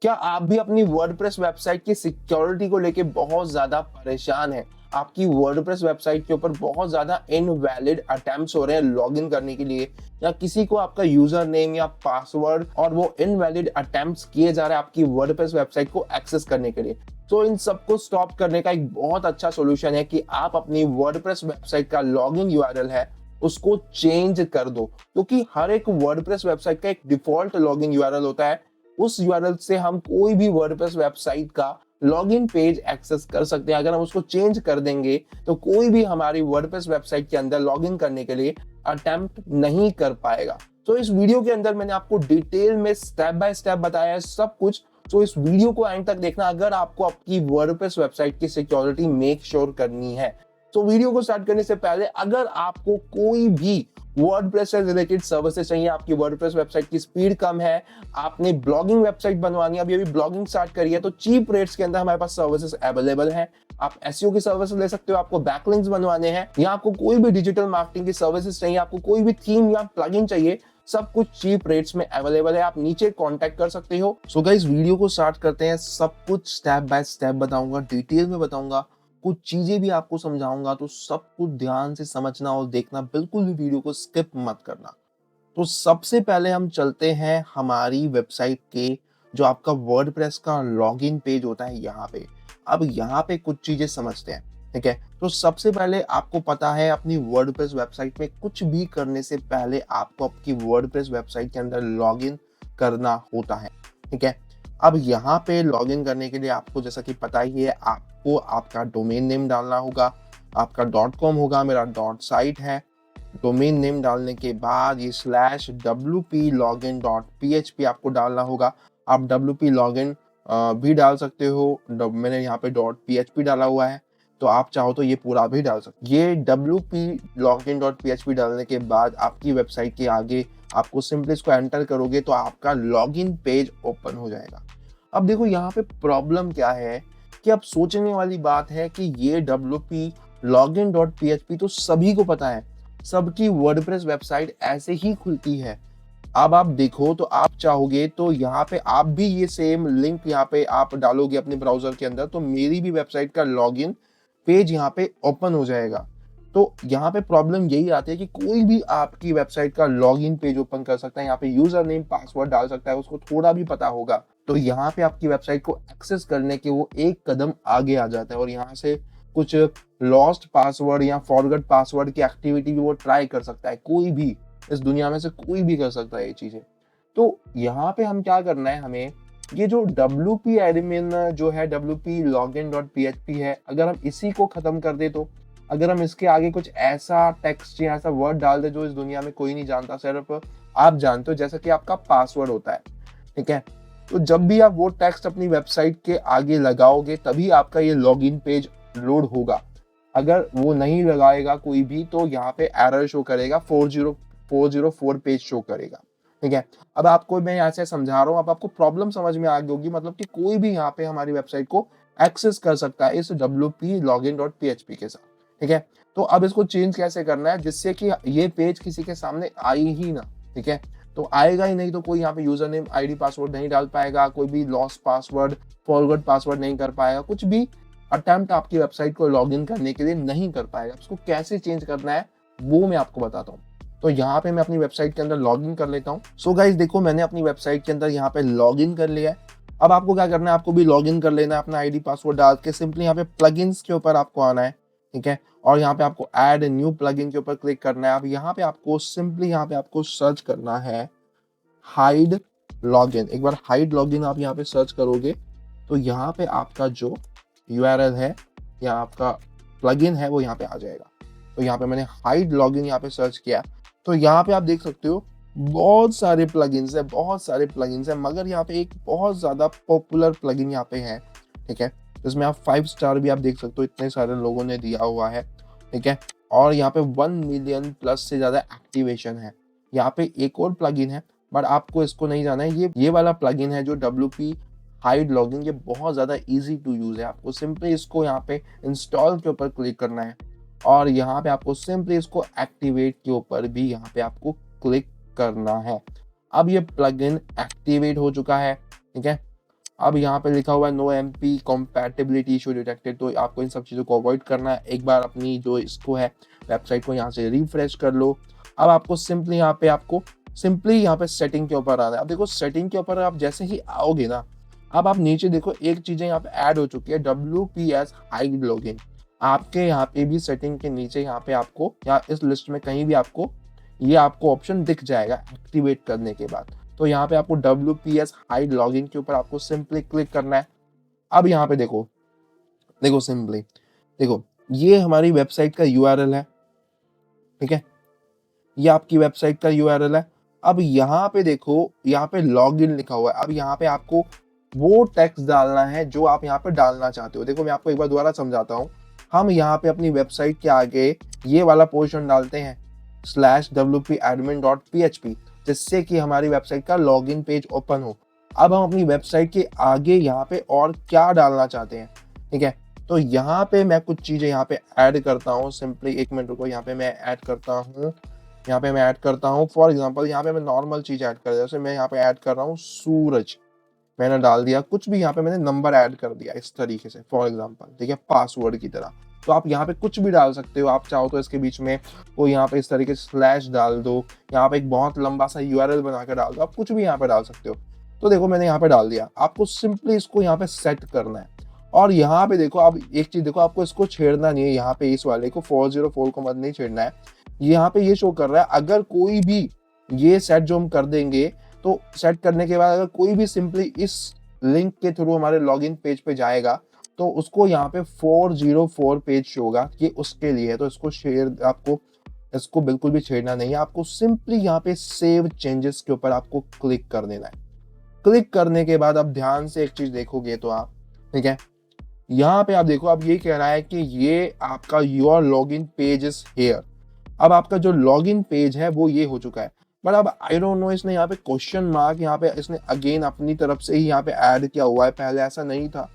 क्या आप भी अपनी वर्डप्रेस वेबसाइट की सिक्योरिटी को लेके बहुत ज्यादा परेशान हैं? आपकी वर्डप्रेस वेबसाइट के ऊपर बहुत ज्यादा इनवैलिड अटेम्प्ट्स हो रहे हैं लॉगिन करने के लिए, या किसी को आपका यूजर नेम या पासवर्ड और वो इनवैलिड अटेम्प्ट्स किए जा रहे हैं आपकी वर्डप्रेस वेबसाइट को एक्सेस करने के लिए। तो इन सबको स्टॉप करने का एक बहुत अच्छा सोल्यूशन है कि आप अपनी वर्डप्रेस वेबसाइट का लॉगिन यूआरएल है उसको चेंज कर दो, क्योंकि हर एक वर्डप्रेस वेबसाइट का एक डिफॉल्ट लॉगिन यूआरएल होता है। उस यूआरएल से हम कोई भी वर्डप्रेस वेबसाइट का लॉगिन पेज एक्सेस कर सकते हैं। अगर हम उसको चेंज कर देंगे तो कोई भी हमारी वर्डप्रेस वेबसाइट के अंदर लॉगिन करने के लिए अटेम्प्ट नहीं कर पाएगा। तो इस वीडियो के अंदर मैंने आपको डिटेल में स्टेप बाय स्टेप बताया है सब कुछ। तो इस वीडियो को एंड तक देखना अगर आपको आपकी वर्डप्रेस वेबसाइट की सिक्योरिटी मेक श्योर करनी है। तो वीडियो को स्टार्ट करने से पहले अगर आपको कोई भी वर्डप्रेस से रिलेटेड सर्विसेज चाहिए, आपकी वर्डप्रेस वेबसाइट की स्पीड कम है, आपने ब्लॉगिंग वेबसाइट बनवानी है, अभी ब्लॉगिंग स्टार्ट करी है, तो चीप रेट्स के अंदर हमारे पास सर्विसेज अवेलेबल हैं। आप एसईओ की सर्विसेज ले सकते हो, आपको बैकलिंक्स बनवाने हैं, या आपको कोई भी डिजिटल मार्केटिंग की सर्विसेज चाहिए, आपको कोई भी थीम या प्लगइन चाहिए, सब कुछ चीप रेट्स में अवेलेबल है। आप नीचे कांटेक्ट कर सकते हो। सो गाइस, वीडियो को स्टार्ट करते हैं। सब कुछ स्टेप बाय स्टेप बताऊंगा, डिटेल में बताऊंगा, कुछ चीजें भी आपको समझाऊंगा, तो सब कुछ ध्यान से समझना और देखना, बिल्कुल भी वीडियो को स्किप मत करना। तो सबसे पहले हम चलते हैं हमारी वेबसाइट के जो आपका वर्डप्रेस का लॉगिन पेज होता है यहाँ पे। अब यहाँ पे कुछ चीजें समझते हैं, ठीक है। तो सबसे पहले आपको पता है अपनी वर्डप्रेस वेबसाइट में कुछ भी करने से पहले आपको आपकी वर्डप्रेस वेबसाइट के अंदर लॉगिन करना होता है, ठीक है। अब यहाँ पे लॉगिन करने के लिए आपको जैसा कि पता ही है, आपको आपका डोमेन नेम डालना होगा, आपका .com होगा, मेरा .site है। डोमेन नेम डालने के बाद ये /wplogin.php आपको डालना होगा। आप wp लॉगिन भी डाल सकते हो, मैंने यहाँ पे .php डाला हुआ है, तो आप चाहो तो ये पूरा भी डाल सकते। ये wplogin.php डालने के बाद आपकी वेबसाइट के आगे आपको सिंपली इसको एंटर करोगे तो आपका लॉगिन पेज ओपन हो जाएगा। अब देखो यहाँ पे प्रॉब्लम क्या है कि अब सोचने वाली बात है कि ये wplogin.php तो सभी को पता है, सबकी वर्डप्रेस वेबसाइट ऐसे ही खुलती है। अब आप देखो तो आप चाहोगे तो यहाँ पे आप भी ये सेम लिंक यहाँ पे आप डालोगे अपने ब्राउजर के अंदर, तो मेरी भी वेबसाइट का लॉगिन पेज यहाँ पे ओपन हो जाएगा। तो यहाँ पे प्रॉब्लम यही आती है कि कोई भी आपकी वेबसाइट का लॉगिन पेज ओपन कर सकता है, यहाँ पे यूजर नेम पासवर्ड डाल सकता है, उसको थोड़ा भी पता होगा तो यहाँ पे आपकी वेबसाइट को एक्सेस करने के वो एक कदम आगे आ जाता है, और यहाँ से कुछ लॉस्ट पासवर्ड या फॉरगॉट पासवर्ड की एक्टिविटी भी वो ट्राई कर सकता है। कोई भी इस दुनिया में से कोई भी कर सकता है ये चीजें। तो यहाँ पे हम क्या करना है, हमें ये जो wp admin जो है wplogin.php है, अगर हम इसी को खत्म कर दे, तो अगर हम इसके आगे कुछ ऐसा टेक्स्ट या ऐसा वर्ड डाल दे जो इस दुनिया में कोई नहीं जानता, सिर्फ आप जानते हो, जैसा कि आपका पासवर्ड होता है, ठीक है। तो जब भी आप वो टेक्स्ट अपनी वेबसाइट के आगे लगाओगे तभी आपका ये लॉगिन पेज लोड होगा। अगर वो नहीं लगाएगा कोई भी तो यहाँ पे एरर शो करेगा, 404 पेज शो करेगा, ठीक है। अब आपको मैं यहाँ से समझा रहा हूँ, अब आपको प्रॉब्लम समझ में आ गई होगी, मतलब कि कोई भी यहाँ पे हमारी वेबसाइट को एक्सेस कर सकता है इस wplogin.php के साथ, ठीक है। तो अब इसको चेंज कैसे करना है जिससे कि ये पेज किसी के सामने आई ही ना, ठीक है। तो आएगा ही नहीं तो कोई यहाँ पे यूजर नेम आईडी पासवर्ड नहीं डाल पाएगा, कोई भी लॉस्ट पासवर्ड फॉरगॉट पासवर्ड नहीं कर पाएगा, कुछ भी अटेम्प्ट आपकी वेबसाइट को लॉगिन करने के लिए नहीं कर पाएगा। उसको कैसे चेंज करना है वो मैं आपको बताता हूँ। तो यहाँ पे मैं अपनी वेबसाइट के अंदर लॉगिन कर लेता हूँ। सो गाइस देखो, मैंने अपनी वेबसाइट के अंदर यहाँ पे लॉगिन कर लिया है। अब आपको क्या करना है, आपको भी लॉगिन कर लेना है अपना आईडी पासवर्ड डाल के। सिंपली यहाँ पे प्लगइन्स के ऊपर आपको आना है, ठीक है, और यहाँ पे आपको ऐड न्यू प्लगइन के ऊपर क्लिक करना है। अब यहाँ पे आपको सिंपली यहाँ पे आपको सर्च करना है हाइड लॉगिन। एक बार हाइड लॉगिन आप यहाँ पे सर्च करोगे तो यहाँ पे आपका जो यूआरएल है या आपका प्लगइन है वो यहाँ पे आ जाएगा। तो यहाँ पे मैंने हाइड लॉगिन यहाँ पे सर्च किया, तो यहाँ पे आप देख सकते हो बहुत सारे प्लगइन्स है, बहुत सारे प्लगइन्स है, मगर यहाँ पे एक बहुत ज्यादा पॉपुलर प्लगइन यहाँ पे है, ठीक है, जिसमें आप 5 स्टार भी आप देख सकते हो, इतने सारे लोगों ने दिया हुआ है, ठीक है, और यहाँ पे 1 मिलियन प्लस से ज्यादा एक्टिवेशन है। यहाँ पे एक और प्लगइन है बट आपको इसको नहीं जाना है, ये वाला प्लगइन है जो wp हाइड लॉगिन। ये बहुत ज्यादा इजी टू यूज है, आपको सिंपली इसको यहाँ पे इंस्टॉल के ऊपर क्लिक करना है और यहाँ पे आपको सिंपली इसको एक्टिवेट के ऊपर भी यहाँ पे आपको क्लिक करना है। अब ये प्लगइन एक्टिवेट हो चुका है, ठीक है। अब यहाँ पे लिखा हुआ है no MP compatibility issue detected, तो आपको इन सब चीज़ों को अवॉइड करना है। एक बार अपनी जो इसको है वेबसाइट को यहाँ से रिफ्रेश कर लो। अब आपको सिंपली यहाँ पे सेटिंग के ऊपर आना है। अब देखो सेटिंग के ऊपर आप जैसे ही आओगे ना, अब आप नीचे देखो एक चीज़ें यहाँ पे ऐड हो चुकी है, WPS हाइड लॉगिन। आपके यहाँ पे भी सेटिंग के नीचे यहाँ पे आपको या इस लिस्ट में कहीं भी आपको ऑप्शन दिख जाएगा एक्टिवेट करने के बाद। तो यहाँ पे आपको WPS हाइड लॉगिन के ऊपर आपको सिंपली क्लिक करना है। अब यहाँ पे देखो सिंपली देखो, ये हमारी वेबसाइट का URL है, ठीक है, ये आपकी वेबसाइट का URL है। अब यहाँ पे देखो, यहाँ पे लॉगिन लिखा हुआ है। अब यहाँ पे आपको वो टेक्स्ट डालना है जो आप यहाँ पे डालना चाहते हो। देखो मैं आपको एक बार दोबारा समझाता हूँ। हम यहाँ पे अपनी वेबसाइट के आगे ये वाला पोर्शन डालते हैं /wp-admin.php, जिससे कि हमारी वेबसाइट का लॉगिन पेज ओपन हो। अब हम अपनी वेबसाइट के आगे यहाँ पे और क्या डालना चाहते हैं, ठीक है, तो यहाँ पे मैं कुछ चीजें यहाँ पे ऐड करता हूँ। सिंपली एक मिनट रुको, यहाँ पे मैं ऐड करता हूँ फॉर एग्जांपल यहाँ पे मैं नॉर्मल चीज ऐड कर, जैसे मैं यहाँ पे ऐड कर रहा हूँ सूरज, मैंने डाल दिया कुछ भी, यहाँ पे मैंने नंबर ऐड कर दिया इस तरीके से फॉर एग्जांपल, ठीक है, पासवर्ड की तरह। तो आप यहाँ पे कुछ भी डाल सकते हो, आप चाहो तो इसके बीच में कोई यहाँ पे इस तरीके से स्लैश डाल दो, यहाँ पे एक बहुत लंबा सा URL बना के डाल दो, आप कुछ भी यहाँ पे डाल सकते हो। तो देखो मैंने यहाँ पे डाल दिया, आपको सिंपली इसको यहाँ पे सेट करना है। और यहाँ पे देखो, आप एक चीज देखो, आपको इसको छेड़ना नहीं है, यहाँ पे इस वाले को 404 को मत नहीं छेड़ना है। यहाँ पे ये शो कर रहा है, अगर कोई भी ये सेट जो हम कर देंगे, तो सेट करने के बाद अगर कोई भी सिंपली इस लिंक के थ्रू हमारे लॉगिन पेज पे जाएगा, तो उसको यहाँ पे 404 पेज शो होगा, ये उसके लिए है। तो इसको बिल्कुल भी छेड़ना नहीं है। आपको सिंपली यहाँ पे सेव चेंजेस के ऊपर आपको क्लिक कर देना है। क्लिक करने के बाद अब ध्यान से एक चीज देखोगे तो आप, ठीक है, यहाँ पे आप देखो, अब ये कह रहा है कि ये आपका your login page is here. अब आपका जो लॉगिन पेज है वो ये हो चुका है। बट अब आई डोंट नो, इसने यहाँ पे क्वेश्चन मार्क यहाँ पे इसने अगेन अपनी तरफ से ही यहाँ पे ऐड किया हुआ है, पहले ऐसा नहीं था,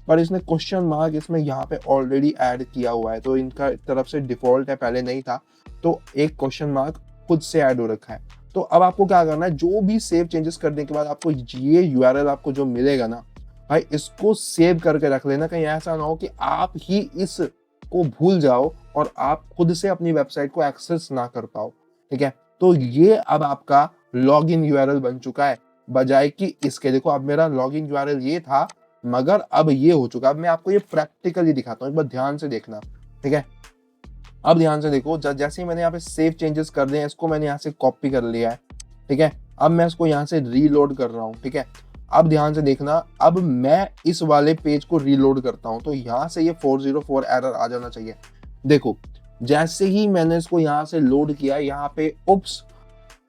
पर इसने क्वेश्चन मार्क इसमें यहाँ पे ऑलरेडी ऐड किया हुआ है। तो इनका तरफ से डिफॉल्ट है, पहले नहीं था, तो एक क्वेश्चन मार्क खुद से ऐड हो रखा है। तो अब आपको क्या करना है, जो भी सेव चेंजेस करने के बाद आपको ये URL आपको जो मिलेगा ना भाई, इसको सेव करके रख लेना, कहीं ऐसा ना हो कि आप ही इसको भूल जाओ और आप खुद से अपनी वेबसाइट को एक्सेस ना कर पाओ, ठीक है। तो ये अब आपका लॉगिन URL बन चुका है, बजाय कि इसके। देखो अब मेरा लॉगिन URL ये था, मगर अब ये हो चुका। अब मैं आपको ये प्रैक्टिकली दिखाता हूँ, एक बार ध्यान से देखना, ठीक है। अब ध्यान से देखो, जैसे ही मैंने यहाँ पे सेव चेंजेस कर दिए हैं, इसको मैंने यहाँ से कॉपी कर लिया है, ठीक है। अब मैं इसको यहाँ से रीलोड कर रहा हूँ, ठीक है। अब ध्यान से देखना, अब मैं इस वाले पेज को रीलोड करता हूं, तो यहां से ये 404 एरर आ जाना चाहिए। देखो जैसे ही मैंने इसको यहां से लोड किया, यहाँ पे oops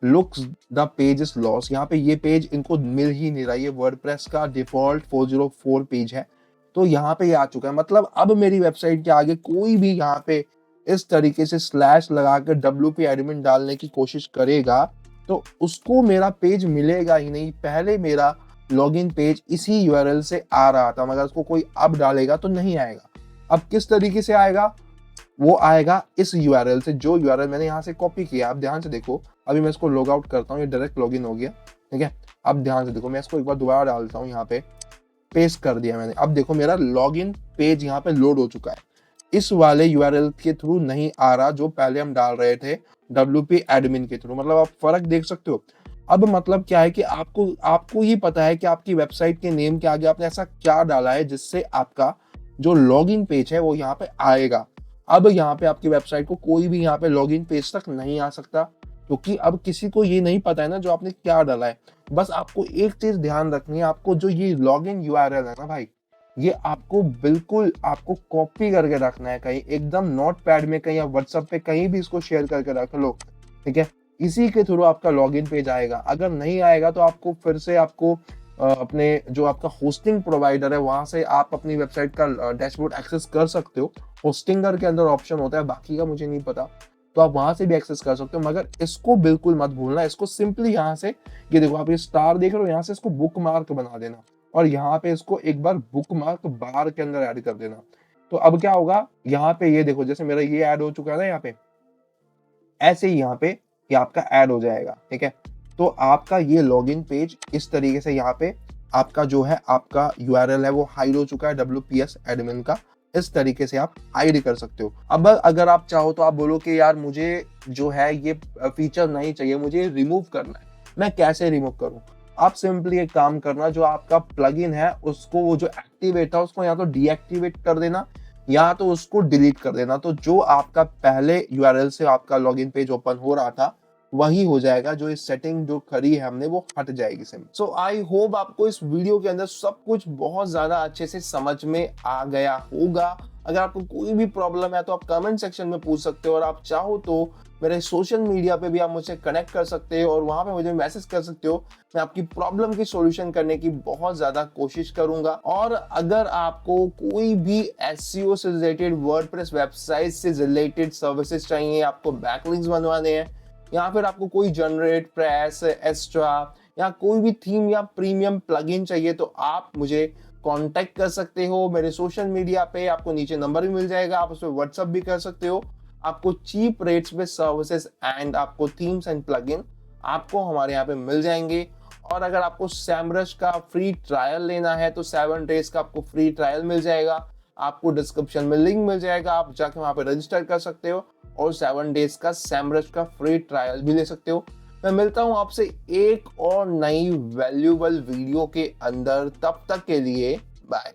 looks the page is lost, यहाँ पे ये पेज इनको मिल ही नहीं रहा, ये वर्डप्रेस का डिफॉल्ट 404 पेज है। तो यहाँ पे ये आ चुका है, मतलब अब मेरी वेबसाइट के आगे कोई भी यहाँ पे इस तरीके से स्लैश लगा कर WP एडमिन डालने की कोशिश करेगा, तो उसको मेरा पेज मिलेगा ही नहीं। पहले मेरा लॉगिन पेज इसी URL से आ रहा था, मगर उसको कोई अब डालेगा तो नहीं आएगा। अब किस तरीके से आएगा, वो आएगा इस URL से, जो URL मैंने यहाँ से कॉपी किया। अब ध्यान से देखो, अभी मैं इसको लॉग आउट करता हूँ, ये डायरेक्ट लॉगिन हो गया, ठीक है। अब ध्यान से देखो, मैं इसको एक बार दोबारा डालता हूँ, यहाँ पे पेस्ट कर दिया मैंने। अब देखो मेरा लॉगिन पेज यहाँ पे लोड हो चुका है, इस वाले URL के थ्रू नहीं आ रहा जो पहले हम डाल रहे थे WP एडमिन के थ्रू। मतलब आप फर्क देख सकते हो। अब मतलब क्या है कि आपको ही पता है कि आपकी वेबसाइट के नेम के आगे आपने ऐसा क्या डाला है जिससे आपका जो लॉगिन पेज है वो यहाँ पे आएगा। अब यहाँ पे आपकी वेबसाइट को कोई भी यहाँ पे लॉगिन पेज तक नहीं आ सकता, क्योंकि अब किसी को ये नहीं पता है ना जो आपने क्या डाला है। बस आपको एक चीज ध्यान रखनी है, आपको जो ये लॉगिन URL है ना भाई, ये आपको बिल्कुल आपको कॉपी करके रखना है कहीं एकदम नोटपैड में, कहीं या व्हाट्सएप पे कहीं भी इसको शेयर करके रख लो, ठीक है। इसी के थ्रू आपका लॉगिन पेज आएगा। अगर नहीं आएगा तो आपको फिर से अपने जो आपका होस्टिंग प्रोवाइडर है वहां से आप अपनी वेबसाइट का डैशबोर्ड एक्सेस कर सकते हो। होस्टिंगर के अंदर ऑप्शन होता है, बाकी का मुझे नहीं पता, तो आप वहां से भी एक्सेस कर सकते हो। मगर इसको बिल्कुल मत भूलना, इसको सिंपली यहाँ से, ये देखो आप ये स्टार देख रहे हो, यहाँ से इसको बुक मार्क बना देना और यहाँ पे इसको एक बार बुक मार्क बार के अंदर ऐड कर देना। तो अब क्या होगा, यहाँ पे ये देखो, जैसे मेरा ये ऐड हो चुका है ना यहाँ पे, ऐसे ही यहाँ पे ये आपका ऐड हो जाएगा, ठीक है। तो आपका ये लॉगिन पेज इस तरीके से यहाँ पे आपका जो है आपका यूआरएल है वो हाइड हो चुका है WPS एडमिन का। इस तरीके से आप हाइड कर सकते हो। अब अगर आप चाहो तो आप बोलो कि यार मुझे जो है ये फीचर नहीं चाहिए, मुझे रिमूव करना है, मैं कैसे रिमूव करूं? आप सिंपली एक काम करना, जो आपका प्लगइन है उसको, वो जो एक्टिवेट है उसको या तो डीएक्टिवेट कर देना या तो उसको डिलीट कर देना। तो जो आपका पहले यूआरएल से आपका लॉगिन पेज ओपन हो रहा था वही हो जाएगा, जो इस सेटिंग जो करी है हमने वो हट जाएगी सिम। सो आई होप आपको इस वीडियो के अंदर सब कुछ बहुत ज्यादा अच्छे से समझ में आ गया होगा। अगर आपको कोई भी प्रॉब्लम है तो आप कमेंट सेक्शन में पूछ सकते हो, और आप चाहो तो मेरे सोशल मीडिया पे भी आप मुझसे कनेक्ट कर सकते हो और वहां पे मुझे मैसेज कर सकते हो। मैं आपकी प्रॉब्लम की सॉल्यूशन करने की बहुत ज्यादा कोशिश करूंगा। और अगर आपको कोई भी एसईओ से रिलेटेड, वर्डप्रेस वेबसाइट से रिलेटेड सर्विसेज चाहिए, आपको बैकलिंक्स बनवाने हैं, या फिर आपको कोई जनरेट प्रेस एक्स्ट्रा या कोई भी थीम या प्रीमियम प्लगइन चाहिए, तो आप मुझे कांटेक्ट कर सकते हो मेरे सोशल मीडिया पे। आपको नीचे नंबर भी मिल जाएगा, आप उस पर व्हाट्सएप भी कर सकते हो। आपको चीप रेट्स पे सर्विसेज एंड आपको थीम्स एंड प्लगइन आपको हमारे यहाँ पे मिल जाएंगे। और अगर आपको सैमरश का फ्री ट्रायल लेना है तो 7 डेज का आपको फ्री ट्रायल मिल जाएगा। आपको डिस्क्रिप्शन में लिंक मिल जाएगा, आप जाके वहां पे रजिस्टर कर सकते हो और 7 डेज का सैमरश का फ्री ट्रायल भी ले सकते हो। मैं मिलता हूं आपसे एक और नई वैल्यूएबल वीडियो के अंदर, तब तक के लिए बाय।